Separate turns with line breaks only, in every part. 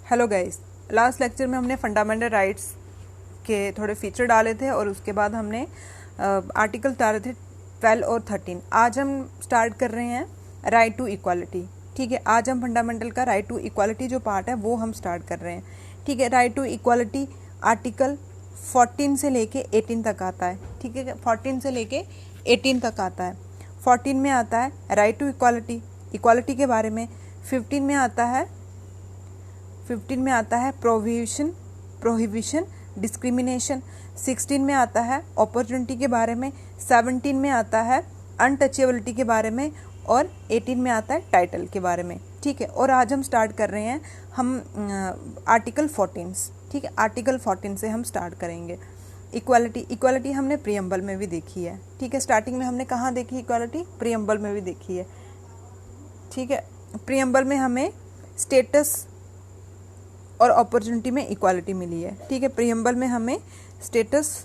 Hello guys, last lecture में हमने fundamental rights के थोड़े फीचर डाले थे और उसके बाद हमने आर्टिकल डाले थे 12 और 13। आज हम स्टार्ट कर रहे हैं राइट टू इक्वालिटी। ठीक है, आज हम फंडामेंटल का राइट टू इक्वालिटी जो पार्ट है वो हम स्टार्ट कर रहे हैं। ठीक है, राइट टू इक्वालिटी आर्टिकल 14 से लेके 18 तक आता है। ठीक है, 14 से लेके 18 तक आता है। 14 में आता है राइट टू इक्वालिटी, इक्वालिटी के बारे में। 15 में आता है प्रोहिबिशन डिस्क्रिमिनेशन। 16 में आता है अपॉर्चुनिटी के बारे में। 17 में आता है अनटचेबिलिटी के बारे में और 18 में आता है टाइटल के बारे में। ठीक है, और आज हम स्टार्ट कर रहे हैं आर्टिकल 14। ठीक है, आर्टिकल 14 से हम स्टार्ट करेंगे। इक्वालिटी हमने प्रीएम्बल में भी देखी है। ठीक है, स्टार्टिंग में हमने कहाँ देखी इक्वालिटी? प्रीएम्बल में भी देखी है। ठीक है, प्रीएम्बल में हमें स्टेटस और अपॉर्चुनिटी में इक्वालिटी मिली है। ठीक है, प्रीएम्बल में हमें स्टेटस,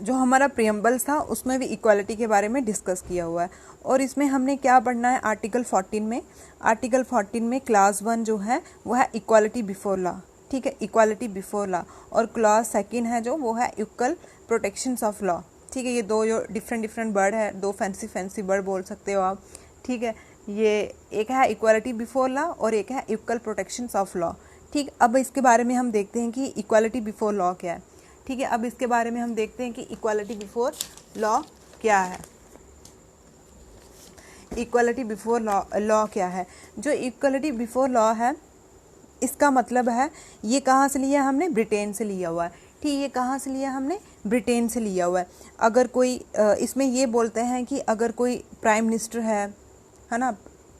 जो हमारा प्रीएम्बल था उसमें भी इक्वालिटी के बारे में डिस्कस किया हुआ है। और इसमें हमने क्या पढ़ना है आर्टिकल 14 में? आर्टिकल 14 में क्लास 1 जो है वो है इक्वालिटी बिफोर लॉ। ठीक है, इक्वालिटी बिफोर लॉ। और क्लास 2 है जो वो है इक्वल प्रोटेक्शंस ऑफ लॉ। ठीक है, ये दो जो डिफरेंट वर्ड है, दो फैंसी वर्ड बोल सकते हो आप। ठीक है, ये एक है इक्वालिटी बिफोर लॉ और एक है इक्वल प्रोटेक्शंस ऑफ लॉ। ठीक, अब इसके बारे में हम देखते हैं कि इक्वालिटी बिफोर लॉ क्या है। ठीक है, अब इसके बारे में हम देखते हैं कि इक्वालिटी बिफोर लॉ क्या है। इक्वालिटी बिफोर लॉ क्या है? जो इक्वालिटी बिफोर लॉ है इसका मतलब है, ये कहाँ से लिया हमने? ब्रिटेन से लिया हुआ है। ठीक, ये कहाँ से लिया हमने? ब्रिटेन से लिया हुआ है। अगर कोई इसमें ये बोलते हैं कि अगर कोई प्राइम मिनिस्टर है ना,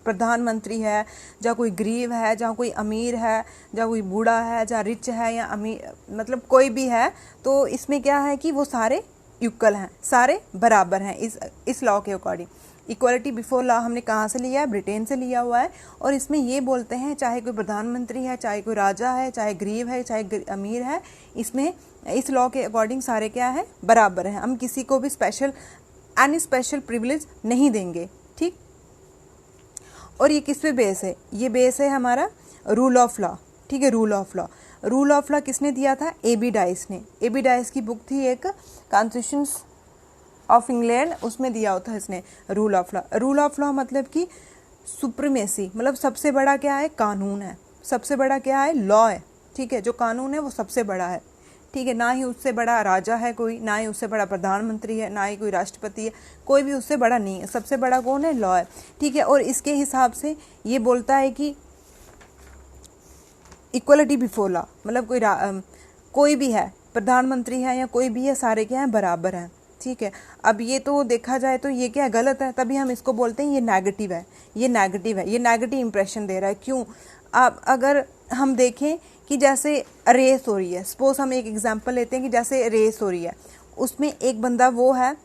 प्रधानमंत्री है, जहाँ कोई गरीब है, जहाँ कोई अमीर है, जहाँ कोई बूढ़ा है, जहाँ रिच है या अमीर, मतलब कोई भी है, तो इसमें क्या है कि वो सारे इक्वल हैं, सारे बराबर हैं इस लॉ के अकॉर्डिंग। इक्वालिटी बिफोर लॉ हमने कहाँ से लिया है? ब्रिटेन से लिया हुआ है। और इसमें ये बोलते हैं चाहे कोई प्रधानमंत्री है, चाहे कोई राजा है, चाहे गरीब है, चाहे अमीर है, इसमें इस लॉ के अकॉर्डिंग सारे क्या है? बराबर हैं। हम किसी को भी स्पेशल प्रिविलेज नहीं देंगे। ठीक, और ये किस पे बेस है? ये बेस है हमारा रूल ऑफ लॉ। ठीक है, रूल ऑफ लॉ किसने दिया था? AB डाइस ने। AB डाइस की बुक थी एक, कॉन्स्टिट्यूशन ऑफ इंग्लैंड, उसमें दिया होता है इसने rule of law. Rule of law मतलब कि सुप्रीमेसी, मतलब सबसे बड़ा क्या है? कानून है। सबसे बड़ा क्या है? लॉ है। ठीक है, जो कानून है वो सबसे बड़ा है। ठीक है, ना ही उससे बड़ा राजा है कोई, ना ही उससे बड़ा प्रधानमंत्री है, ना ही कोई राष्ट्रपति है, कोई भी उससे बड़ा नहीं है। सबसे बड़ा कौन है? लॉ है। ठीक है, और इसके हिसाब से ये बोलता है कि इक्वलिटी बिफोर लॉ, मतलब कोई भी है, प्रधानमंत्री है या कोई भी है, सारे क्या हैं? बराबर हैं। ठीक है, अब ये तो देखा जाए तो ये क्या है? गलत है, तभी हम इसको बोलते हैं ये नेगेटिव है, ये नेगेटिव इंप्रेशन दे रहा है। क्यों? अब अगर हम देखें कि जैसे रेस हो रही है, सपोज हम एक एग्जांपल लेते हैं कि जैसे रेस हो रही है, उसमें एक बंदा वो है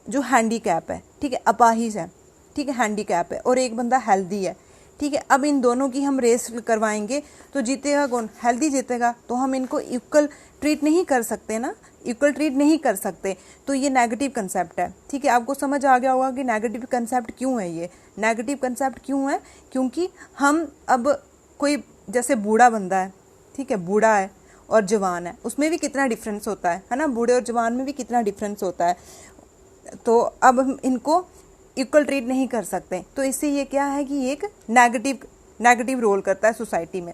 जो हैंडीकैप है। ठीक है, अपाहिज है। ठीक है, हैंडीकैप है, और एक बंदा हेल्दी है। ठीक है, अब इन दोनों की हम रेस करवाएंगे तो जीतेगा कौन? हेल्दी जीतेगा। तो हम इनको इक्वल ट्रीट नहीं कर सकते ना, इक्वल ट्रीट नहीं कर सकते। तो ये नेगेटिव कंसेप्ट है। ठीक है, आपको समझ आ गया होगा कि नेगेटिव कंसेप्ट क्यों है। ये नेगेटिव कंसेप्ट क्यों है? क्योंकि हम अब कोई जैसे बूढ़ा बंदा है, ठीक है, बूढ़ा है और जवान है, उसमें भी कितना डिफरेंस होता है ना, बूढ़े और जवान में भी कितना डिफरेंस होता है। तो अब हम इनको इक्वल ट्रीट नहीं कर सकते। तो इससे ये क्या है कि एक नेगेटिव रोल करता है सोसाइटी में।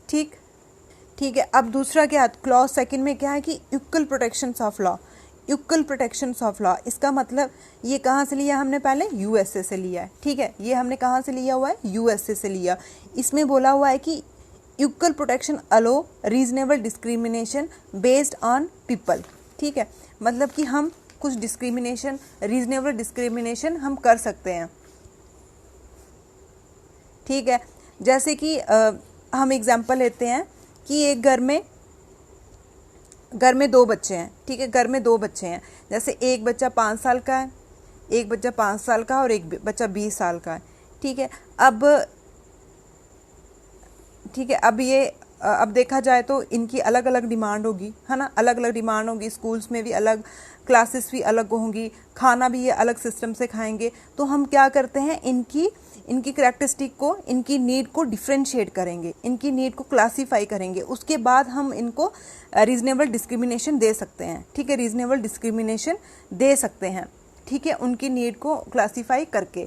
ठीक है, अब दूसरा क्या? क्लॉज 2 में क्या है कि equal protections of law. Equal protections of law, इसका मतलब ये कहाँ से लिया हमने? पहले USA से लिया है। ठीक है, ये हमने कहाँ से लिया हुआ है? USA से लिया। इसमें बोला हुआ है कि equal protection allow reasonable discrimination based on people. ठीक है, मतलब कि हम कुछ रीजनेबल डिस्क्रिमिनेशन हम कर सकते हैं। ठीक है, जैसे कि हम एग्जांपल लेते हैं कि एक घर में 2 बच्चे हैं। ठीक है, घर में 2 बच्चे हैं, जैसे एक बच्चा 5 साल का है, एक बच्चा 5 साल का और एक बच्चा 20 साल का है। ठीक है, अब देखा जाए तो इनकी अलग अलग डिमांड होगी, है ना, अलग अलग डिमांड होगी। स्कूल्स में भी अलग, क्लासेस भी अलग होंगी, खाना भी ये अलग सिस्टम से खाएंगे। तो हम क्या करते हैं, इनकी इनकी करेक्टरिस्टिक को, इनकी नीड को डिफ्रेंशिएट करेंगे, इनकी नीड को क्लासीफाई करेंगे, उसके बाद हम इनको रीजनेबल डिस्क्रिमिनेशन दे सकते हैं। ठीक है, रीजनेबल डिस्क्रिमिनेशन दे सकते हैं। ठीक है, उनकी नीड को क्लासीफाई करके,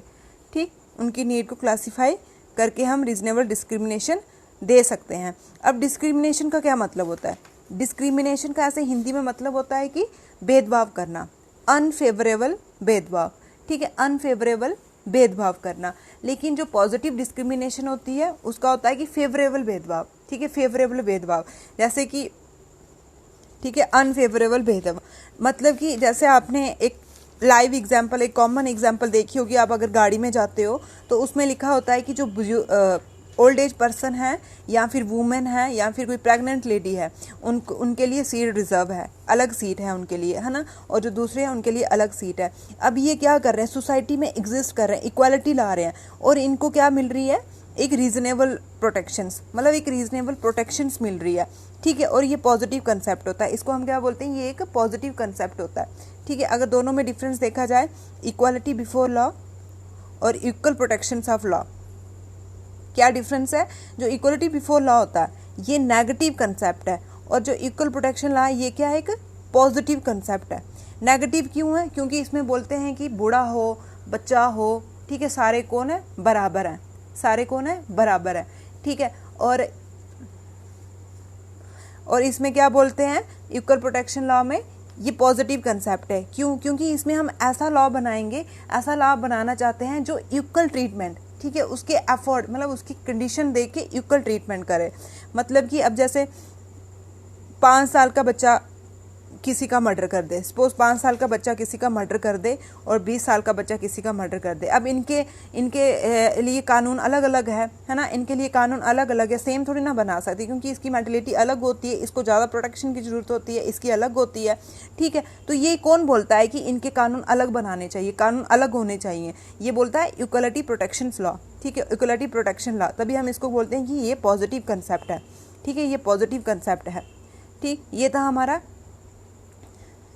ठीक, उनकी नीड को क्लासीफाई करके हम रीजनेबल डिस्क्रिमिनेशन दे सकते हैं। अब डिस्क्रिमिनेशन का क्या मतलब होता है? डिस्क्रिमिनेशन का ऐसे हिंदी में मतलब होता है कि भेदभाव करना, अनफेवरेबल भेदभाव। ठीक है, अनफेवरेबल भेदभाव करना। लेकिन जो पॉजिटिव डिस्क्रिमिनेशन होती है उसका होता है कि फेवरेबल भेदभाव। ठीक है, फेवरेबल भेदभाव, जैसे कि, ठीक है, अनफेवरेबल भेदभाव मतलब कि जैसे आपने एक लाइव एग्जाम्पल, एक कॉमन एग्जाम्पल देखी होगी। आप अगर गाड़ी में जाते हो तो उसमें लिखा होता है कि जो ओल्ड एज पर्सन है या फिर वुमेन है या फिर कोई प्रेग्नेंट लेडी है, उनके लिए सीट रिजर्व है, अलग सीट है उनके लिए, है ना, और जो दूसरे हैं उनके लिए अलग सीट है। अब ये क्या कर रहे हैं, सोसाइटी में एग्जिस्ट कर रहे हैं, इक्वालिटी ला रहे हैं, और इनको क्या मिल रही है, एक रीजनेबल प्रोटेक्शंस, मतलब एक रीजनेबल प्रोटेक्शंस मिल रही है। ठीक है, और ये पॉजिटिव कंसेप्ट होता है, इसको हम क्या बोलते हैं, ये एक पॉजिटिव कंसेप्ट होता है। ठीक है, अगर दोनों में डिफरेंस देखा जाए, इक्वालिटी बिफोर लॉ और इक्वल प्रोटेक्शंस ऑफ लॉ, क्या डिफरेंस है? जो इक्वलिटी बिफोर लॉ होता है ये नेगेटिव कंसेप्ट है, और जो इक्वल प्रोटेक्शन लॉ है ये क्या है, एक पॉजिटिव कंसेप्ट है। नेगेटिव क्यों है? क्योंकि इसमें बोलते हैं कि बूढ़ा हो, बच्चा हो, ठीक है, सारे कौन है, बराबर हैं, सारे कौन है, बराबर है। ठीक है, और इसमें क्या बोलते हैं, इक्वल प्रोटेक्शन लॉ में ये पॉजिटिव कंसेप्ट है। क्यों? क्योंकि इसमें हम ऐसा लॉ बनाएंगे, ऐसा लॉ बनाना चाहते हैं जो इक्वल ट्रीटमेंट, ठीक है, उसके एफर्ट, मतलब उसकी कंडीशन देख के इक्वल ट्रीटमेंट करे। मतलब कि अब जैसे 5 साल का बच्चा किसी का मर्डर कर दे, सपोज 5 साल का बच्चा किसी का मर्डर कर दे और 20 साल का बच्चा किसी का मर्डर कर दे। अब इनके लिए कानून अलग अलग है ना, इनके लिए कानून अलग अलग है, सेम थोड़ी ना बना सकती, क्योंकि इसकी मेंटलिटी अलग होती है, इसको ज़्यादा प्रोटेक्शन की जरूरत होती है, इसकी अलग होती है। ठीक है, तो ये कौन बोलता है कि इनके कानून अलग बनाने चाहिए, कानून अलग होने चाहिए? ये बोलता है इक्वलिटी प्रोटेक्शन लॉ। ठीक है, इक्वलिटी प्रोटेक्शन लॉ, तभी हम इसको बोलते हैं कि ये पॉजिटिव कंसेप्ट है। ठीक है, ये पॉजिटिव कंसेप्ट है। ठीक, ये था हमारा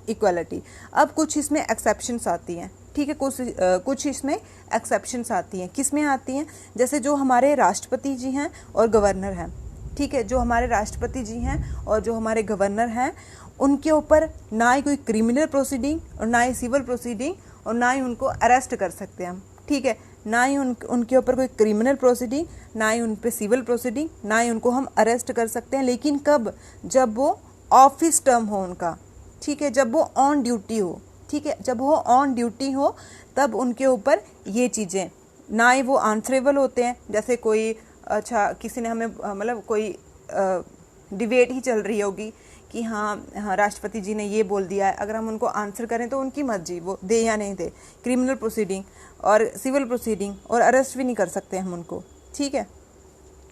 इक्वालिटी। अब कुछ इसमें एक्सेप्शंस आती हैं। ठीक है, कुछ इसमें एक्सेप्शंस आती हैं। किस में आती हैं? जैसे जो हमारे राष्ट्रपति जी हैं और गवर्नर हैं, ठीक है, जो हमारे राष्ट्रपति जी हैं और जो हमारे गवर्नर हैं, उनके ऊपर ना ही कोई क्रिमिनल प्रोसीडिंग और ना ही सिविल प्रोसीडिंग और ना ही उनको अरेस्ट कर सकते हैं हम। ठीक है, ना ही उनके ऊपर कोई क्रिमिनल प्रोसीडिंग, ना ही उन पे सिविल प्रोसीडिंग, ना ही उनको हम अरेस्ट कर सकते हैं। लेकिन कब? जब वो ऑफिस टर्म हो उनका। ठीक है, जब वो ऑन ड्यूटी हो। ठीक है, जब वो ऑन ड्यूटी हो तब उनके ऊपर ये चीज़ें, ना ही वो आंसरेबल होते हैं। जैसे कोई, अच्छा, किसी ने हमें, मतलब कोई डिबेट ही चल रही होगी कि हाँ राष्ट्रपति जी ने ये बोल दिया है, अगर हम उनको आंसर करें तो उनकी मर्जी, वो दे या नहीं दे, क्रिमिनल प्रोसीडिंग और सिविल प्रोसीडिंग, और अरेस्ट भी नहीं कर सकते हम उनको। ठीक है,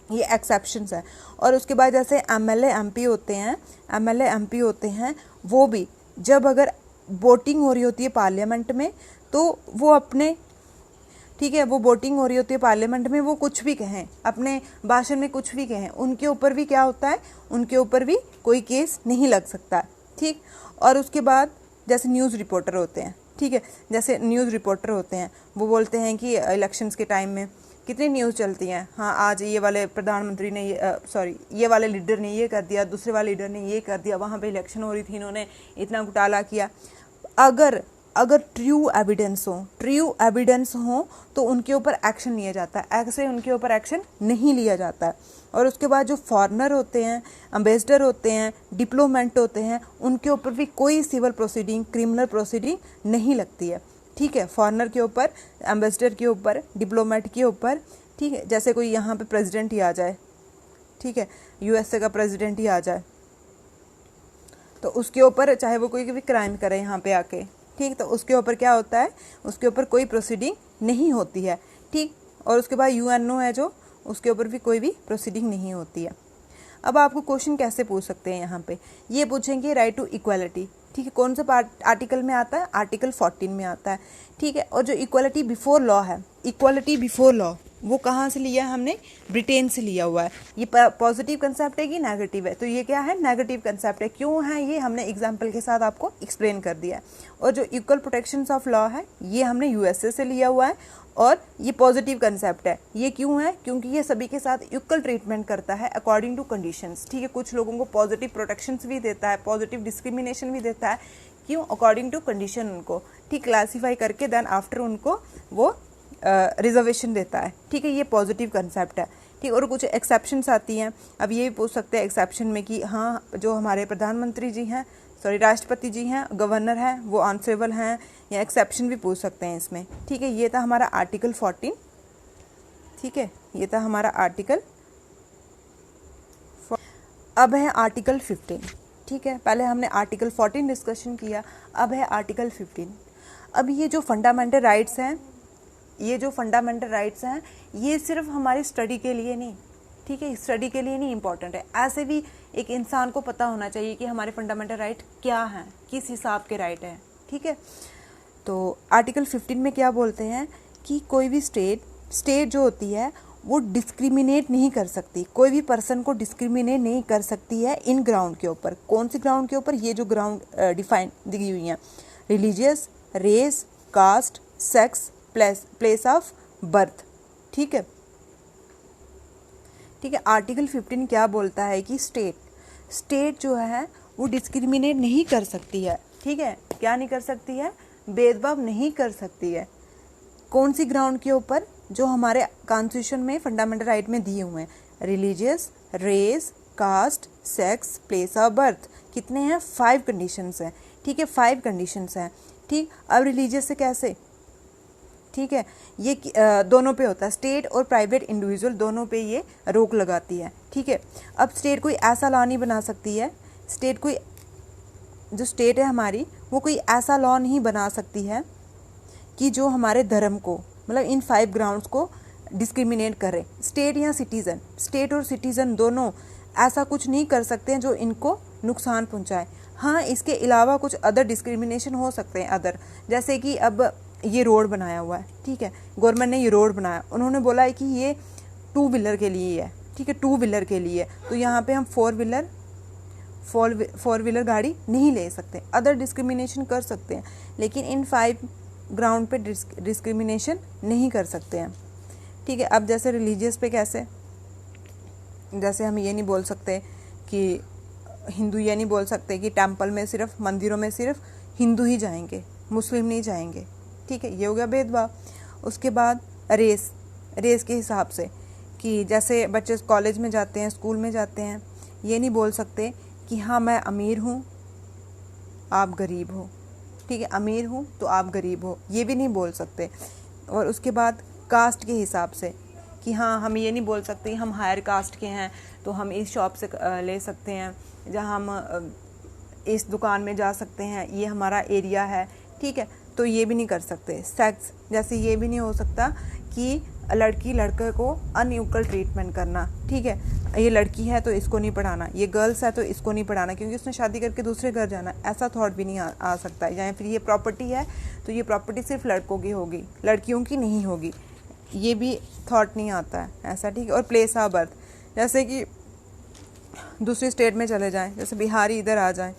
ये एक्सेप्शंस है। और उसके बाद जैसे एमएलए एमपी होते हैं, एमएलए एमपी होते हैं, वो भी जब अगर वोटिंग हो रही होती है पार्लियामेंट में तो वो अपने, ठीक है, वो वोटिंग हो रही होती है पार्लियामेंट में, वो कुछ भी कहें, अपने भाषण में कुछ भी कहें, उनके ऊपर भी क्या होता है, उनके ऊपर भी कोई केस नहीं लग सकता है। ठीक, और उसके बाद जैसे न्यूज़ रिपोर्टर होते हैं, ठीक है, जैसे न्यूज़ रिपोर्टर होते हैं, वो बोलते हैं कि इलेक्शंस के टाइम में कितनी न्यूज़ चलती हैं, हाँ आज ये वाले प्रधानमंत्री ने ये वाले लीडर ने ये कर दिया, दूसरे वाले लीडर ने ये कर दिया, वहाँ पे इलेक्शन हो रही थी, इन्होंने इतना घोटाला किया। अगर ट्रू एविडेंस हो तो उनके ऊपर एक्शन लिया जाता है, ऐसे उनके ऊपर एक्शन नहीं लिया जाता है। और उसके बाद जो फॉरेनर होते हैं, एम्बेसडर होते हैं, डिप्लोमेट होते हैं, उनके ऊपर भी कोई सिविल प्रोसीडिंग, क्रिमिनल प्रोसीडिंग नहीं लगती है। ठीक है, फॉरेनर के ऊपर, एम्बेसडर के ऊपर, डिप्लोमेट के ऊपर। ठीक है, जैसे कोई यहाँ पे प्रेसिडेंट ही आ जाए, ठीक है, यूएसए का प्रेसिडेंट ही आ जाए, तो उसके ऊपर चाहे वो कोई भी क्राइम करे यहाँ पे आके, ठीक, तो उसके ऊपर क्या होता है, उसके ऊपर कोई प्रोसीडिंग नहीं होती है। ठीक, और उसके बाद यूएनओ है जो, उसके ऊपर भी कोई भी प्रोसीडिंग नहीं होती है। अब आपको क्वेश्चन कैसे पूछ सकते हैं यहाँ पे, ये पूछेंगे राइट टू इक्वालिटी। ठीक है, कौन सा आर्टिकल में आता है? आर्टिकल 14 में आता है। ठीक है, और जो इक्वालिटी बिफोर लॉ है, इक्वालिटी बिफोर लॉ, वो कहाँ से लिया है हमने, ब्रिटेन से लिया हुआ है। ये पॉजिटिव कंसेप्ट है कि नेगेटिव है, तो ये क्या है, नेगेटिव कंसेप्ट है। क्यों है ये, हमने एग्जाम्पल के साथ आपको एक्सप्लेन कर दिया है। और जो इक्वल प्रोटेक्शन ऑफ लॉ है ये हमने यूएसए से लिया हुआ है, और ये पॉजिटिव कंसेप्ट है। ये क्यों है, क्योंकि ये सभी के साथ इक्वल ट्रीटमेंट करता है अकॉर्डिंग टू कंडीशंस, ठीक है। कुछ लोगों को पॉजिटिव प्रोटेक्शंस भी देता है, पॉजिटिव डिस्क्रिमिनेशन भी देता है, क्यों, अकॉर्डिंग टू कंडीशन उनको, ठीक, क्लासीफाई करके देन आफ्टर उनको वो रिजर्वेशन देता है, ठीक है। ये पॉजिटिव कंसेप्ट है, ठीक। और कुछ एक्सेप्शंस आती हैं। अब ये भी पूछ सकते हैं एक्सेप्शन में कि हाँ जो हमारे प्रधानमंत्री जी हैं, सॉरी राष्ट्रपति जी हैं, गवर्नर हैं, वो आंसरेबल हैं, या एक्सेप्शन भी पूछ सकते हैं इसमें, ठीक है। ये था हमारा आर्टिकल 14, ठीक है, ये था हमारा आर्टिकल। अब है आर्टिकल 15, ठीक है। पहले हमने आर्टिकल 14 डिस्कशन किया, अब है आर्टिकल 15। अब ये जो फंडामेंटल राइट्स हैं, ये जो फंडामेंटल राइट्स हैं, ये सिर्फ हमारी स्टडी के लिए नहीं, ठीक है, स्टडी के लिए नहीं इम्पॉर्टेंट है, ऐसे भी एक इंसान को पता होना चाहिए कि हमारे फंडामेंटल राइट क्या हैं, किस हिसाब के राइट हैं, ठीक है। तो आर्टिकल 15 में क्या बोलते हैं कि कोई भी स्टेट जो होती है वो डिस्क्रिमिनेट नहीं कर सकती, कोई भी पर्सन को डिस्क्रिमिनेट नहीं कर सकती है इन ग्राउंड के ऊपर। कौन सी ग्राउंड के ऊपर, ये जो ग्राउंड डिफाइन दी हुई हैं, religious, race, caste, sex, place of birth, ठीक है, ठीक है। आर्टिकल 15 क्या बोलता है कि स्टेट जो है वो डिस्क्रिमिनेट नहीं कर सकती है, ठीक है। क्या नहीं कर सकती है, भेदभाव नहीं कर सकती है। कौन सी ग्राउंड के ऊपर, जो हमारे कॉन्स्टिट्यूशन में फंडामेंटल राइट में दिए हुए हैं, religious, race, caste, sex, place of birth, कितने हैं, 5 कंडीशंस हैं, ठीक है, 5 कंडीशंस हैं, ठीक। अब रिलीजियस से कैसे, ठीक है, ये दोनों पे होता है, स्टेट और प्राइवेट इंडिविजुअल दोनों पे ये रोक लगाती है, ठीक है। अब स्टेट कोई ऐसा लॉ नहीं बना सकती है, स्टेट कोई, जो स्टेट है हमारी, वो कोई ऐसा लॉ नहीं बना सकती है कि जो हमारे धर्म को, मतलब इन 5 ग्राउंड्स को डिस्क्रिमिनेट करे। स्टेट या सिटीज़न, स्टेट और सिटीज़न दोनों ऐसा कुछ नहीं कर सकते हैं जो इनको नुकसान पहुंचाए। हाँ, इसके अलावा कुछ अदर डिस्क्रिमिनेशन हो सकते हैं, अदर, जैसे कि अब ये रोड बनाया हुआ है, ठीक है, गवर्नमेंट ने ये रोड बनाया, उन्होंने बोला है कि ये 2 व्हीलर के लिए है, ठीक है, 2 व्हीलर के लिए, तो यहाँ पे हम 4 व्हीलर गाड़ी नहीं ले सकते, अदर डिस्क्रिमिनेशन कर सकते हैं, लेकिन इन 5 ग्राउंड पे डिस्क्रिमिनेशन नहीं कर सकते हैं, ठीक है। अब जैसे रिलीजियस पे कैसे, जैसे हम ये नहीं बोल सकते कि हिंदू, ये नहीं बोल सकते कि टेंपल में सिर्फ, मंदिरों में सिर्फ हिंदू ही जाएंगे, मुस्लिम नहीं जाएंगे, ठीक है, ये हो गया भेदभाव। उसके बाद रेस के हिसाब से, कि जैसे बच्चे कॉलेज में जाते हैं, स्कूल में जाते हैं, ये नहीं बोल सकते कि हाँ मैं अमीर हूँ आप गरीब हो, ठीक है, अमीर हूँ तो आप गरीब हो, ये भी नहीं बोल सकते। और उसके बाद कास्ट के हिसाब से, कि हाँ हम ये नहीं बोल सकते हम हायर कास्ट के हैं तो हम इस शॉप से ले सकते हैं, जहाँ हम इस दुकान में जा सकते हैं, ये हमारा एरिया है, ठीक है, तो ये भी नहीं कर सकते। सेक्स, जैसे ये भी नहीं हो सकता कि लड़की लड़के को अनइक्वल ट्रीटमेंट करना, ठीक है, ये लड़की है तो इसको नहीं पढ़ाना, ये गर्ल्स है तो इसको नहीं पढ़ाना क्योंकि उसने शादी करके दूसरे घर जाना, ऐसा थॉट भी नहीं आ सकता। या फिर ये प्रॉपर्टी है तो ये प्रॉपर्टी सिर्फ लड़कों की होगी, लड़कियों की नहीं होगी, ये भी थॉट नहीं आता है ऐसा, ठीक है। और प्लेस ऑफ बर्थ, जैसे कि दूसरी स्टेट में चले जाएं, जैसे बिहारी इधर आ जाएं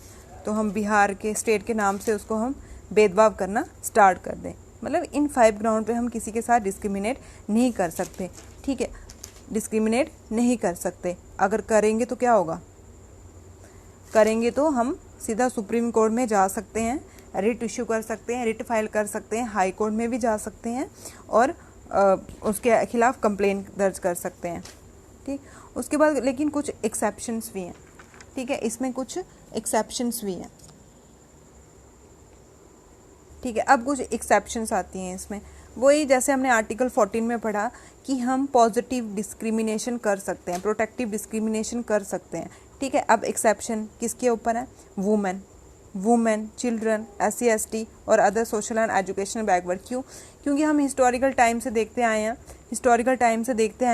तो हम बिहार के स्टेट के नाम से उसको हम भेदभाव करना स्टार्ट कर दें, मतलब इन 5 ग्राउंड पे हम किसी के साथ डिस्क्रिमिनेट नहीं कर सकते, ठीक है, डिस्क्रिमिनेट नहीं कर सकते। अगर करेंगे तो क्या होगा, करेंगे तो हम सीधा सुप्रीम कोर्ट में जा सकते हैं, रिट इशू कर सकते हैं, रिट फाइल कर सकते हैं, हाई कोर्ट में भी जा सकते हैं और उसके खिलाफ कंप्लेंट दर्ज कर सकते हैं, ठीक। उसके बाद लेकिन कुछ एक्सेप्शंस भी हैं, ठीक है, इसमें कुछ एक्सेप्शंस भी हैं, ठीक है। अब कुछ एक्सेप्शंस आती हैं इसमें, वही जैसे हमने आर्टिकल 14 में पढ़ा कि हम पॉजिटिव डिस्क्रिमिनेशन कर सकते हैं, प्रोटेक्टिव डिस्क्रिमिनेशन कर सकते हैं, ठीक है। अब एक्सेप्शन किसके ऊपर है, वुमेन, चिल्ड्रन, SC ST और other social and educational backward. क्यों, क्योंकि हम हिस्टोरिकल टाइम से देखते आए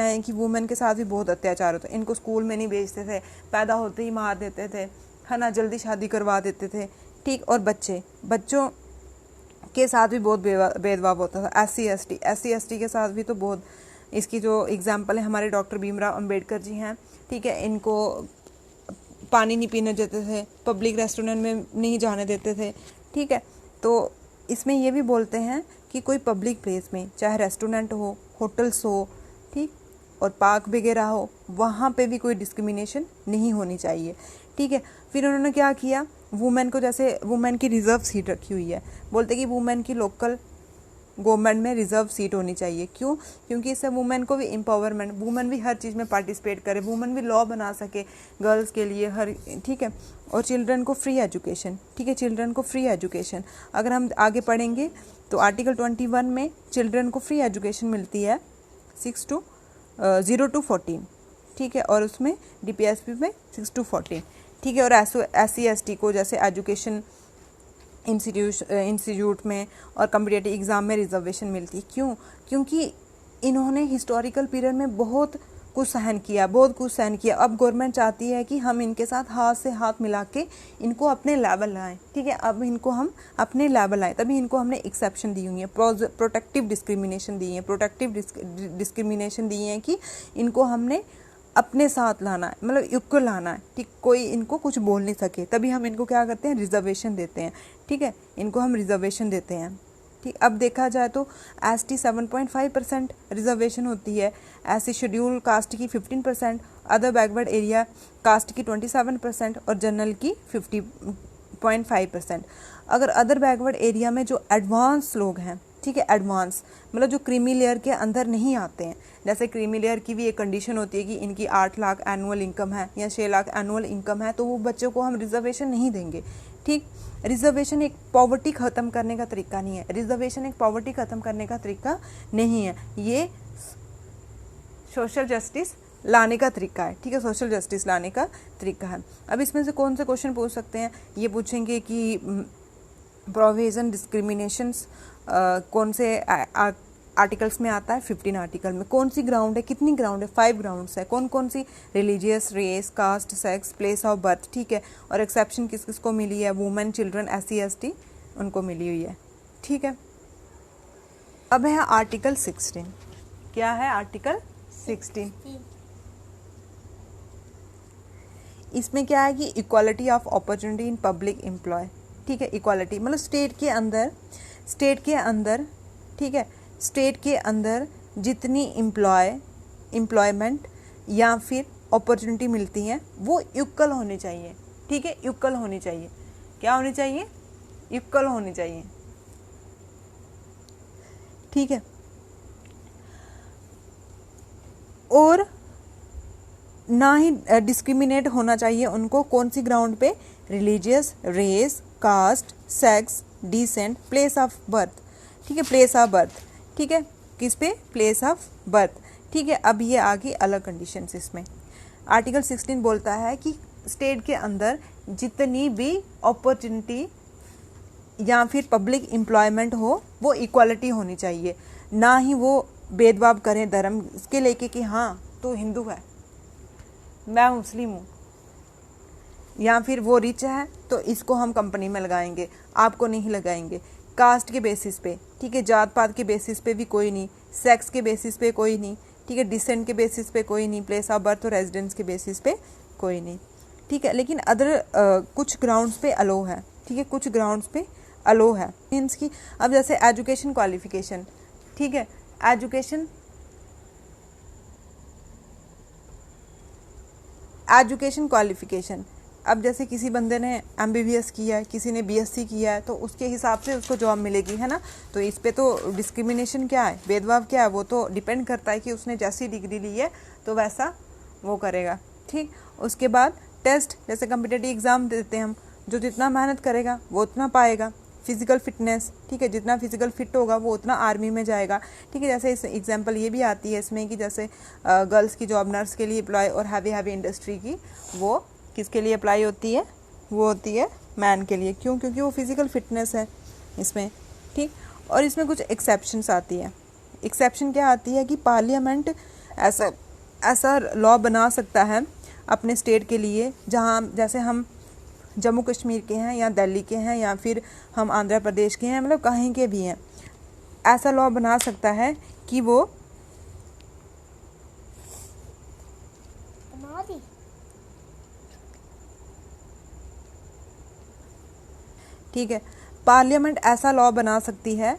हैं कि वुमेन के साथ भी बहुत अत्याचार होता है, इनको स्कूल में नहीं भेजते थे, पैदा होते ही मार देते थे, है ना, जल्दी शादी करवा देते थे, ठीक। और बच्चों के साथ भी बहुत भेदभाव होता था, SC ST के साथ भी तो बहुत इसकी जो एग्जाम्पल है हमारे डॉक्टर भीमराव अंबेडकर जी हैं, ठीक है, इनको पानी नहीं पीने देते थे, पब्लिक रेस्टोरेंट में नहीं जाने देते थे, ठीक है। तो इसमें ये भी बोलते हैं कि कोई पब्लिक प्लेस में, चाहे रेस्टोरेंट हो, होटल्स हो, ठीक, और पार्क वगैरह हो, वहाँ पे भी कोई डिस्क्रिमिनेशन नहीं होनी चाहिए, ठीक है। फिर उन्होंने क्या किया, वुमेन को, जैसे वुमेन की रिजर्व सीट रखी हुई है, बोलते कि वुमेन की लोकल गवर्नमेंट में रिजर्व सीट होनी चाहिए। क्यों? क्योंकि इससे वुमेन को भी एम्पावरमेंट, वुमेन भी हर चीज़ में पार्टिसिपेट करे, वुमेन भी लॉ बना सके गर्ल्स के लिए हर, ठीक है। और चिल्ड्रन को फ्री एजुकेशन, ठीक है, चिल्ड्रन को फ्री एजुकेशन, अगर हम आगे पढ़ेंगे तो आर्टिकल 21 में चिल्ड्रन को फ्री एजुकेशन मिलती है 0 to 14, ठीक है, और उसमें DPSP में 6 to 14, ठीक है। और SC/ST को जैसे एजुकेशन इंस्टीट्यूट में और कॉम्पिटिटिव एग्ज़ाम में रिजर्वेशन मिलती है। क्यों? क्योंकि इन्होंने हिस्टोरिकल पीरियड में बहुत कुछ सहन किया, बहुत कुछ सहन किया। अब गवर्नमेंट चाहती है कि हम इनके साथ हाथ से हाथ मिला के इनको अपने लेवल लाएं, ठीक है। अब इनको हम अपने लेवल लाएं, तभी इनको हमने एक्सेप्शन दी हुई है, प्रोटेक्टिव डिस्क्रिमिनेशन दी है, प्रोटेक्टिव डिस्क्रिमिनेशन दी है कि इनको हमने अपने साथ लाना है, मतलब इक्वल लाना है, ठीक, कोई इनको कुछ बोल नहीं सके, तभी हम इनको क्या करते हैं, रिजर्वेशन देते हैं, ठीक है, इनको हम रिजर्वेशन देते हैं, ठीक। अब देखा जाए तो ST 7.5% रिजर्वेशन होती है, SC शेड्यूल कास्ट की 15%, अदर बैकवर्ड एरिया कास्ट की 27% और जनरल की 50.5%। अगर अदर बैकवर्ड एरिया में जो एडवांस लोग हैं, ठीक है, एडवांस मतलब जो क्रीमी लेयर के अंदर नहीं आते हैं, जैसे क्रीमी लेयर की भी एक कंडीशन होती है कि इनकी 8 लाख एनुअल इनकम है या 6 लाख एनुअल इनकम है, तो वो बच्चों को हम रिजर्वेशन नहीं देंगे, ठीक। रिजर्वेशन एक पॉवर्टी ख़त्म करने का तरीका नहीं है, रिजर्वेशन एक पॉवर्टी ख़त्म करने का तरीका नहीं है, ये सोशल जस्टिस लाने का तरीका है, ठीक है, सोशल जस्टिस लाने का तरीका है। अब इसमें से कौन से क्वेश्चन पूछ सकते हैं, ये पूछेंगे कि प्रोविजन डिस्क्रिमिनेशंस कौन से आर्टिकल्स में आता है, 15 आर्टिकल में, कौन सी ग्राउंड है, कितनी ग्राउंड है, 5 ग्राउंड्स है, कौन कौन सी, religious, race, caste, sex, place of birth, ठीक है, और एक्सेप्शन किस किस को मिली है, वुमेन, चिल्ड्रन, SC/ST उनको मिली हुई है, ठीक है। अब है आर्टिकल 16, क्या है आर्टिकल 16, इसमें क्या है कि equality of opportunity in public employ, ठीक है, इक्वालिटी मतलब स्टेट के अंदर, ठीक है, स्टेट के अंदर जितनी एम्प्लॉयमेंट या फिर अपॉर्चुनिटी मिलती हैं वो इक्वल होनी चाहिए, ठीक है, इक्वल होनी चाहिए, क्या होनी चाहिए, इक्वल होनी चाहिए, ठीक है। और ना ही डिस्क्रिमिनेट होना चाहिए उनको, कौन सी ग्राउंड पे, religious, race, caste, sex, descent, place of birth, ठीक है, प्लेस ऑफ बर्थ, ठीक है, किस पे, प्लेस ऑफ बर्थ, ठीक है। अब ये आगे अलग कंडीशंस, इसमें आर्टिकल 16 बोलता है कि स्टेट के अंदर जितनी भी अपॉर्चुनिटी या फिर पब्लिक एम्प्लॉयमेंट हो वो इक्वालिटी होनी चाहिए, ना ही वो भेदभाव करें धर्म के लेके कि हाँ तो हिंदू है, मैं मुस्लिम हूँ, या फिर वो रिच है तो इसको हम कंपनी में लगाएंगे, आपको नहीं लगाएंगे, कास्ट के बेसिस पे, ठीक है, जात पात के बेसिस पे भी कोई नहीं, सेक्स के बेसिस पे कोई नहीं, ठीक है, डिसेंट के बेसिस पे कोई नहीं, प्लेस ऑफ बर्थ और रेजिडेंस के बेसिस पे कोई नहीं, ठीक है। लेकिन अदर कुछ ग्राउंड्स पे अलो है, ठीक है, कुछ ग्राउंड्स पे अलो है मीन्स की। अब जैसे एजुकेशन क्वालिफिकेशन, ठीक है, एजुकेशन क्वालिफिकेशन, अब जैसे किसी बंदे ने MBBS किया है, किसी ने BSc किया है, तो उसके हिसाब से उसको जॉब मिलेगी, है ना। तो इस पे तो डिस्क्रिमिनेशन क्या है, भेदभाव क्या है, वो तो डिपेंड करता है कि उसने जैसी डिग्री ली है तो वैसा वो करेगा, ठीक। उसके बाद टेस्ट, जैसे कॉम्पिटिटिव एग्ज़ाम देते हैं हम, जो जितना मेहनत करेगा वो उतना पाएगा। फिजिकल फिटनेस, ठीक है, जितना फिजिकल फिट होगा वो उतना आर्मी में जाएगा, ठीक है। जैसे इस एग्जांपल ये भी आती है इसमें कि जैसे गर्ल्स की जॉब नर्स के लिए अप्लाई और हैवी इंडस्ट्री की वो किसके लिए अप्लाई होती है, वो होती है मैन के लिए। क्यों? क्योंकि वो फिजिकल फिटनेस है इसमें, ठीक। और इसमें कुछ एक्सेप्शंस आती है। एक्सेप्शन क्या आती है कि पार्लियामेंट ऐसा लॉ बना सकता है अपने स्टेट के लिए, जहाँ जैसे हम जम्मू कश्मीर के हैं या दिल्ली के हैं या फिर हम आंध्र प्रदेश के हैं, मतलब कहीं के भी हैं, ऐसा लॉ बना सकता है कि वो ठीक है, पार्लियामेंट ऐसा लॉ बना सकती है,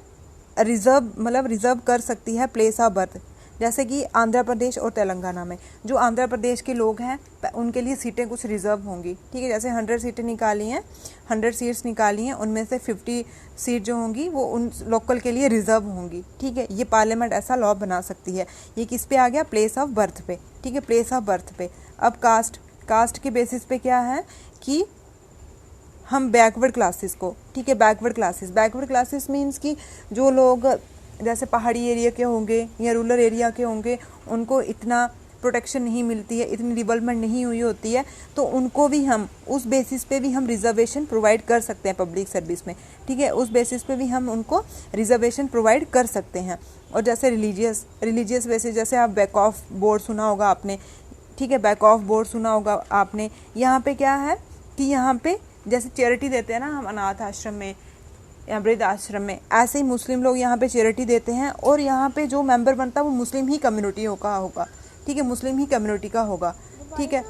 रिजर्व कर सकती है प्लेस ऑफ बर्थ, जैसे कि आंध्र प्रदेश और तेलंगाना में जो आंध्र प्रदेश के लोग हैं उनके लिए सीटें कुछ रिजर्व होंगी। ठीक है, जैसे 100 सीटें निकाली हैं, 100 सीट्स निकाली हैं, उनमें से 50 सीट जो होंगी वो उन लोकल के लिए रिजर्व होंगी। ठीक है, ये पार्लियामेंट ऐसा लॉ बना सकती है। ये किस पे आ गया? प्लेस ऑफ बर्थ पे। ठीक है, प्लेस ऑफ बर्थ पे। अब कास्ट के बेसिस पे क्या है कि हम बैकवर्ड क्लासेस को, ठीक है, बैकवर्ड क्लासेस मीन्स कि जो लोग जैसे पहाड़ी एरिया के होंगे या रूरल एरिया के होंगे, उनको इतना प्रोटेक्शन नहीं मिलती है, इतनी डेवलपमेंट नहीं हुई होती है, तो उनको भी हम उस बेसिस पे भी हम रिजर्वेशन प्रोवाइड कर सकते हैं पब्लिक सर्विस में। ठीक है, उस बेसिस पे भी हम उनको रिजर्वेशन प्रोवाइड कर सकते हैं। और जैसे रिलीजियस बेसिस, जैसे आप बैक ऑफ बोर्ड सुना होगा आपने। ठीक है, बैक ऑफ बोर्ड सुना होगा आपने। यहाँ पे क्या है कि यहाँ पे जैसे चैरिटी देते हैं ना हम अनाथ आश्रम में या वृद्ध आश्रम में, ऐसे ही मुस्लिम लोग यहाँ पे चैरिटी देते हैं और यहाँ पे जो मेंबर बनता है वो मुस्लिम ही कम्युनिटी का होगा। ठीक है, मुस्लिम ही कम्युनिटी का होगा। ठीक है,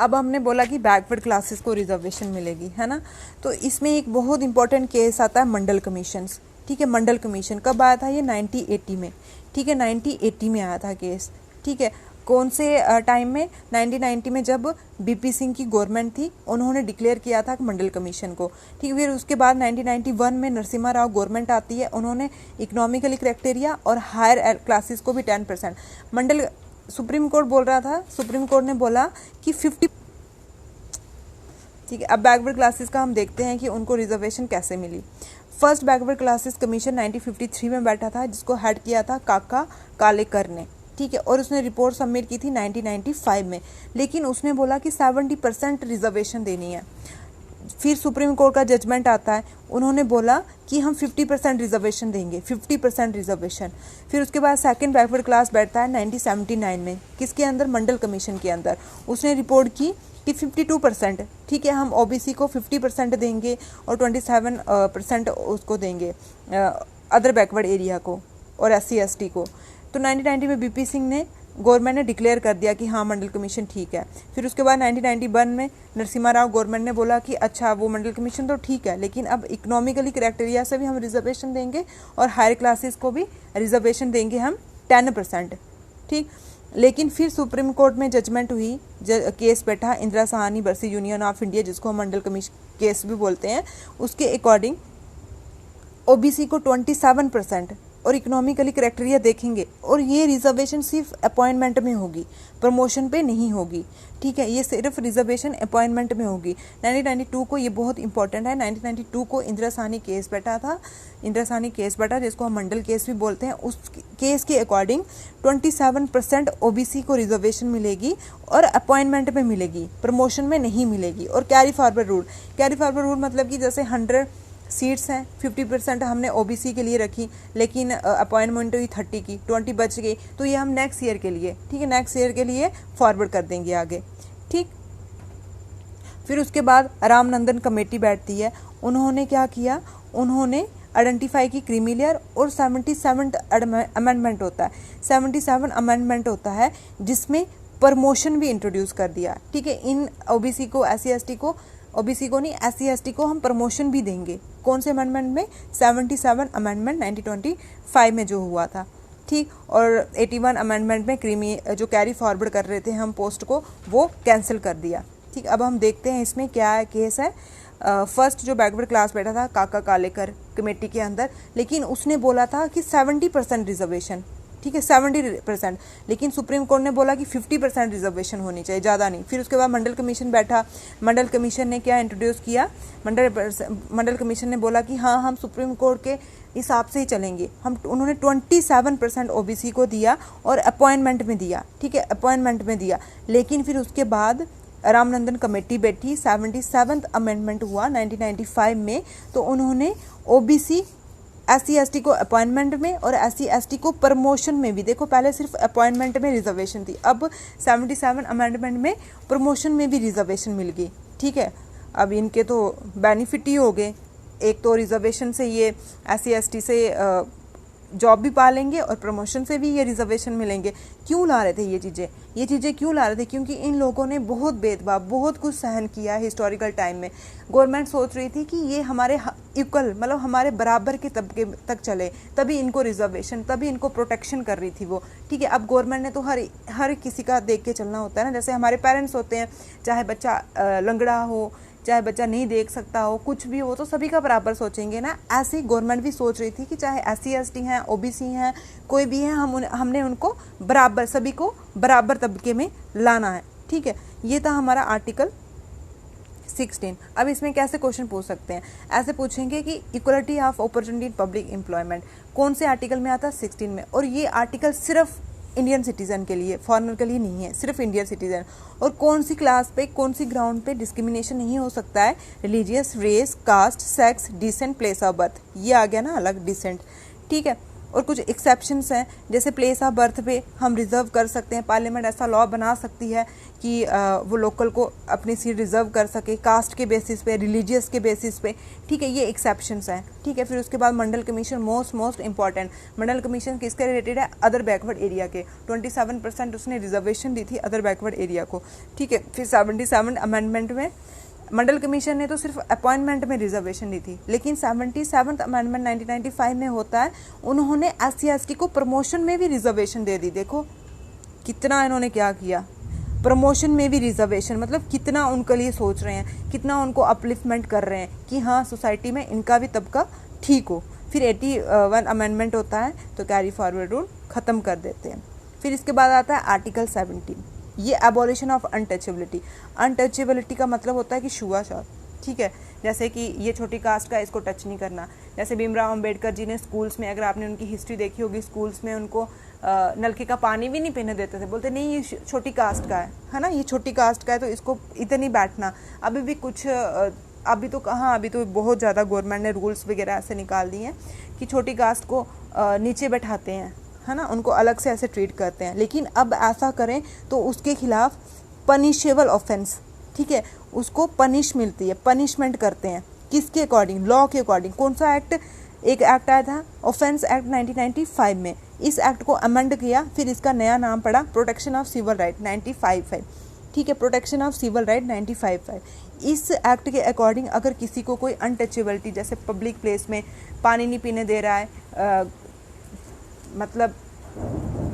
अब हमने बोला कि बैकवर्ड क्लासेस को रिजर्वेशन मिलेगी, है ना। तो इसमें एक बहुत इंपॉर्टेंट केस आता है मंडल कमीशन। ठीक है, मंडल कमीशन कब आया था? ये 1980 में। ठीक है, 1980 में आया था केस। ठीक है, कौन से टाइम में? 1990 में, जब बीपी सिंह की गवर्नमेंट थी, उन्होंने डिक्लेयर किया था मंडल कमीशन को। ठीक है, फिर उसके बाद 1991 में नरसिम्हा राव गवर्नमेंट आती है, उन्होंने इकोनॉमिकली क्राइटेरिया और हायर क्लासेस को भी 10% मंडल, सुप्रीम कोर्ट बोल रहा था, सुप्रीम कोर्ट ने बोला कि 50। ठीक है, अब बैकवर्ड क्लासेस का हम देखते हैं कि उनको रिजर्वेशन कैसे मिली। फर्स्ट बैकवर्ड क्लासेस कमीशन 1953 में बैठा था, जिसको हेड किया था काका कालेकर ने। ठीक है, और उसने रिपोर्ट सबमिट की थी 1995 में, लेकिन उसने बोला कि 70% रिजर्वेशन देनी है। फिर सुप्रीम कोर्ट का जजमेंट आता है, उन्होंने बोला कि हम 50% रिजर्वेशन देंगे, 50% रिजर्वेशन। फिर उसके बाद सेकंड बैकवर्ड क्लास बैठता है 1979 में, किसके अंदर? मंडल कमीशन के अंदर। उसने रिपोर्ट की कि 52%, ठीक है, हम ओबीसी को 50% देंगे और 27% उसको देंगे अदर बैकवर्ड एरिया को और SC ST को। तो 1990 में बीपी सिंह ने, गवर्नमेंट ने डिक्लेयर कर दिया कि हाँ मंडल कमीशन ठीक है। फिर उसके बाद 1991 में नरसिम्हा राव गवर्नमेंट ने बोला कि अच्छा वो मंडल कमीशन तो ठीक है, लेकिन अब इकोनॉमिकली क्राइटेरिया से भी हम रिजर्वेशन देंगे और हायर क्लासेस को भी रिजर्वेशन देंगे हम 10%। ठीक, लेकिन फिर सुप्रीम कोर्ट में जजमेंट हुई, केस बैठा Indira Sahni versus union of India, जिसको हम मंडल कमीशन केस भी बोलते हैं। उसके अकॉर्डिंग ओबीसी को 27% और इकोनॉमिकली क्राइटेरिया देखेंगे, और ये रिजर्वेशन सिर्फ अपॉइंटमेंट में होगी, प्रमोशन पे नहीं होगी। ठीक है, ये सिर्फ रिजर्वेशन अपॉइंटमेंट में होगी। 1992 को, ये बहुत इंपॉर्टेंट है, 1992 को इंदिरा साहनी केस बैठा था, इंदिरा साहनी केस बैठा जिसको हम मंडल केस भी बोलते हैं। उस केस के अकॉर्डिंग 27% ओबीसी को रिजर्वेशन मिलेगी और अपॉइंटमेंट में मिलेगी, प्रमोशन में नहीं मिलेगी। और कैरी फॉरवर्ड रूल मतलब कि जैसे 100 सीट्स हैं, 50% हमने ओबीसी के लिए रखी, लेकिन अपॉइंटमेंट हुई 30 की, 20 बच गई, तो ये हम नेक्स्ट ईयर के लिए, ठीक है, नेक्स्ट ईयर के लिए फॉरवर्ड कर देंगे आगे। ठीक, फिर उसके बाद रामनंदन कमेटी बैठती है। उन्होंने क्या किया? उन्होंने आइडेंटिफाई की क्रीमिलियर और 77 अमेंडमेंट होता है, 77 अमेंडमेंट होता है जिसमें प्रमोशन भी इंट्रोड्यूस कर दिया। ठीक है, इन ओबीसी को, SC ST को, ओबीसी को नहीं, SC ST को हम प्रमोशन भी देंगे। कौन से अमेंडमेंट में? 77 अमेंडमेंट 1925 में जो हुआ था। ठीक, और 81 अमेंडमेंट में जो कैरी फॉरवर्ड कर रहे थे हम पोस्ट को, वो कैंसिल कर दिया। ठीक, अब हम देखते हैं इसमें क्या केस है। फर्स्ट जो बैकवर्ड क्लास बैठा था काका कालेकर कमेटी के अंदर, लेकिन उसने बोला था कि 70% रिजर्वेशन, ठीक है, 70%, लेकिन सुप्रीम कोर्ट ने बोला कि 50% रिजर्वेशन होनी चाहिए, ज़्यादा नहीं। फिर उसके बाद मंडल कमीशन बैठा, मंडल कमीशन ने क्या इंट्रोड्यूस किया? मंडल कमीशन ने बोला कि हाँ हम सुप्रीम कोर्ट के हिसाब से ही चलेंगे। उन्होंने 27% ओबीसी को दिया और अपॉइंटमेंट में दिया। ठीक है, अपॉइंटमेंट में दिया, लेकिन फिर उसके बाद रामनंदन कमेटी बैठी, 77th अमेंडमेंट हुआ 1995 में, तो उन्होंने ओबीसी, SC ST को अपॉइंटमेंट में और SC ST को प्रमोशन में भी, देखो पहले सिर्फ अपॉइंटमेंट में रिजर्वेशन थी, अब 77 अमेंडमेंट में प्रमोशन में भी रिजर्वेशन मिल गई। ठीक है, अब इनके तो बेनिफिट ही हो गए। एक तो रिजर्वेशन से ये SC ST से जॉब भी पालेंगे और प्रमोशन से भी ये रिजर्वेशन मिलेंगे। क्यों ला रहे थे ये चीज़ें क्यों ला रहे थे? क्योंकि इन लोगों ने बहुत भेदभाव, बहुत कुछ सहन किया है हिस्टोरिकल टाइम में। गवर्नमेंट सोच रही थी कि ये हमारे इक्वल, मतलब हमारे बराबर के तबके तक चले, तभी इनको रिजर्वेशन, तभी इनको प्रोटेक्शन कर रही थी वो। ठीक है, अब गवर्नमेंट ने तो हर किसी का देख के चलना होता है ना। जैसे हमारे पेरेंट्स होते हैं, चाहे बच्चा लंगड़ा हो, चाहे बच्चा नहीं देख सकता हो, कुछ भी हो, तो सभी का बराबर सोचेंगे ना। ऐसे ही गवर्नमेंट भी सोच रही थी कि चाहे SC ST हैं, OBC हैं, कोई भी है, हमने उनको बराबर, सभी को बराबर तबके में लाना है। ठीक है, ये था हमारा आर्टिकल 16। अब इसमें कैसे क्वेश्चन पूछ सकते हैं? ऐसे पूछेंगे कि equality of opportunity in public employment कौन से आर्टिकल में आता है? 16 में। और ये आर्टिकल सिर्फ इंडियन सिटीजन के लिए, फॉरेनर के लिए नहीं है, सिर्फ इंडियन सिटीजन। और कौन सी क्लास पे, कौन सी ग्राउंड पे डिस्क्रिमिनेशन नहीं हो सकता है? Religious, race, caste, sex, descent, place of birth, ये आ गया ना अलग, डिसेंट। ठीक है, और कुछ एक्सेप्शंस हैं, जैसे प्लेस ऑफ बर्थ पे हम रिजर्व कर सकते हैं, पार्लियामेंट ऐसा लॉ बना सकती है कि वो लोकल को अपनी सीट रिजर्व कर सके, कास्ट के बेसिस पे, रिलीजियस के बेसिस पे। ठीक है, ये एक्सेप्शंस हैं। ठीक है, फिर उसके बाद मंडल कमीशन, मोस्ट इंपॉर्टेंट। मंडल कमीशन किसके रिलेटेड है? अदर बैकवर्ड एरिया के। 27% उसने रिजर्वेशन दी थी अदर बैकवर्ड एरिया को। ठीक है, फिर 77 अमेंडमेंट में मंडल कमीशन ने तो सिर्फ अपॉइंटमेंट में रिजर्वेशन दी थी, लेकिन 77th अमेंडमेंट 1995 में होता है, उन्होंने SC ST को प्रमोशन में भी रिजर्वेशन दे दी। देखो कितना इन्होंने क्या किया, प्रमोशन में भी रिजर्वेशन, मतलब कितना उनके लिए सोच रहे हैं, कितना उनको अपलिफ्टमेंट कर रहे हैं कि हाँ सोसाइटी में इनका भी तबका ठीक हो। फिर 81 अमेंडमेंट होता है, तो कैरी फॉरवर्ड रूल ख़त्म कर देते हैं। फिर इसके बाद आता है आर्टिकल 17, ये एबॉलिशन ऑफ अनटचेबिलिटी। अनटचेबिलिटी का मतलब होता है कि छुआछूत। ठीक है, जैसे कि ये छोटी कास्ट का, इसको टच नहीं करना। जैसे भीमराव अंबेडकर जी ने स्कूल्स में, अगर आपने उनकी हिस्ट्री देखी होगी, स्कूल्स में उनको नलके का पानी भी नहीं पीने देते थे, बोलते नहीं ये छोटी कास्ट का है ना, ये छोटी कास्ट का है तो इसको इधर नहीं बैठना। अभी भी कुछ अभी तो कहाँ, अभी तो बहुत ज़्यादा गवर्नमेंट ने रूल्स वगैरह ऐसे निकाल दिए हैं कि छोटी कास्ट को नीचे बैठाते हैं, है ना, उनको अलग से ऐसे ट्रीट करते हैं। लेकिन अब ऐसा करें तो उसके खिलाफ पनिशेबल ऑफेंस, ठीक है, उसको पनिश मिलती है, पनिशमेंट करते हैं। किसके अकॉर्डिंग? लॉ के अकॉर्डिंग। कौन सा एक्ट? एक एक्ट आया था ऑफेंस एक्ट 1995 में, इस एक्ट को अमेंड किया, फिर इसका नया नाम पड़ा प्रोटेक्शन ऑफ सिविल राइट 1955। ठीक है, प्रोटेक्शन ऑफ सिविल राइट 1955। इस एक्ट के अकॉर्डिंग अगर किसी को कोई अनटचेबिलिटी, जैसे पब्लिक प्लेस में पानी नहीं पीने दे रहा है, मतलब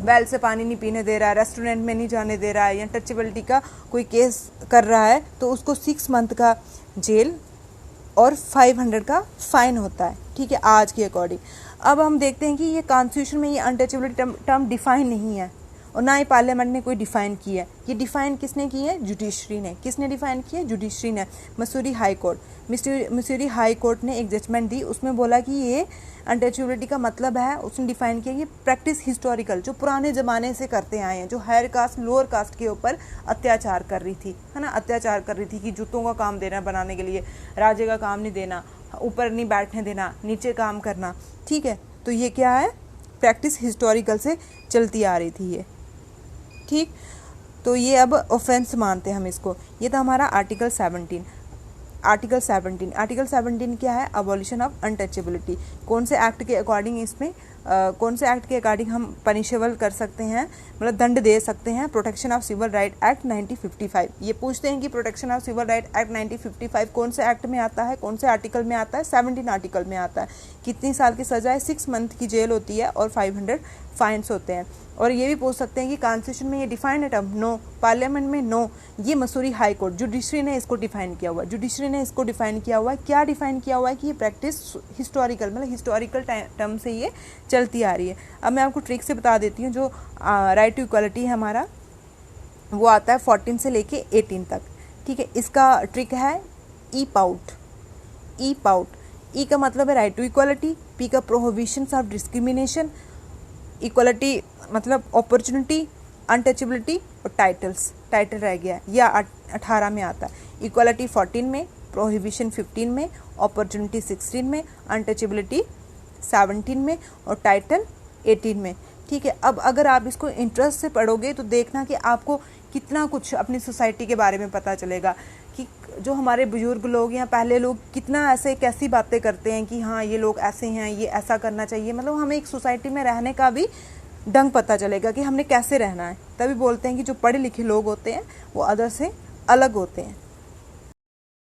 वेल से पानी नहीं पीने दे रहा है, रेस्टोरेंट में नहीं जाने दे रहा है, या टचेबिलिटी का कोई केस कर रहा है, तो उसको 6 मंथ का जेल और 500 का फाइन होता है। ठीक है, आज के अकॉर्डिंग। अब हम देखते हैं कि ये कॉन्स्टिट्यूशन में ये अनटचेबिलिटी टर्म डिफाइन नहीं है, और ना ही पार्लियामेंट ने कोई डिफाइन की है। ये डिफाइन किसने की है? जुडिशरी ने। किसने डिफाइन की है? जुडिशरी ने। Mussoorie high court, Mussoorie high court ने एक जजमेंट दी, उसमें बोला कि ये अनटचेबिलिटी का मतलब है, उसने डिफाइन किया, ये प्रैक्टिस हिस्टोरिकल, जो पुराने ज़माने से करते आए हैं, जो हायर कास्ट लोअर कास्ट के ऊपर अत्याचार कर रही थी, है ना, अत्याचार कर रही थी कि जूतों का काम देना बनाने के लिए, राजे का काम नहीं देना, ऊपर नहीं बैठने देना, नीचे काम करना। ठीक है, तो ये क्या है? प्रैक्टिस हिस्टोरिकल से चलती आ रही थी ये। ठीक, तो ये अब ऑफेंस मानते हैं हम इसको। ये था हमारा आर्टिकल 17। आर्टिकल 17 क्या है? Abolition of untouchability. कौन से एक्ट के अकॉर्डिंग इसमें कौन से एक्ट के अकॉर्डिंग हम पनिशेबल कर सकते हैं, मतलब दंड दे सकते हैं? Protection of civil right act 1955। ये पूछते हैं कि protection of civil right act 1955 कौन से एक्ट में आता है, कौन से आर्टिकल में आता है? 17 आर्टिकल में आता है। कितनी साल की सजा है? 6 मंथ की जेल होती है और 500 फाइन्स होते हैं। और ये भी पूछ सकते हैं कि कॉन्स्टिट्यूशन में ये डिफाइंड है टर्म? नो। पार्लियामेंट में? नो। ये मसूरी हाई कोर्ट, जुडिशरी ने इसको डिफाइन किया हुआ है। जुडिशरी ने इसको डिफाइन किया हुआ है। क्या डिफाइन किया हुआ है? कि ये प्रैक्टिस हिस्टोरिकल, मतलब हिस्टोरिकल टर्म से ये चलती आ रही है। अब मैं आपको ट्रिक से बता देती हूँ। जो राइट टू इक्वालिटी है हमारा, वो आता है 14 से लेके 18 तक। ठीक है, इसका ट्रिक है ई पाउट। ई पाउट, ई का मतलब है राइट टू इक्वालिटी, पी का प्रोहिबिशंस ऑफ डिस्क्रिमिनेशन, इक्वालिटी मतलब अपॉर्चुनिटी, अनटचेबिलिटी और टाइटल्स। टाइटल रह गया, या 18 में आता है। इक्वालिटी 14 में, प्रोहिबिशन 15 में, अपॉर्चुनिटी 16 में, अनटचेबिलिटी 17 में और टाइटल 18 में। ठीक है, अब अगर आप इसको इंटरेस्ट से पढ़ोगे तो देखना कि आपको कितना कुछ अपनी सोसाइटी के बारे में पता चलेगा कि जो हमारे बुजुर्ग लोग या पहले लोग कितना ऐसे कैसी बातें करते हैं कि हाँ ये लोग ऐसे हैं, ये ऐसा करना चाहिए, मतलब हमें एक सोसाइटी में रहने का भी ढंग पता चलेगा कि हमने कैसे रहना है। तभी बोलते हैं कि जो पढ़े लिखे लोग होते हैं वो अदर से अलग होते हैं।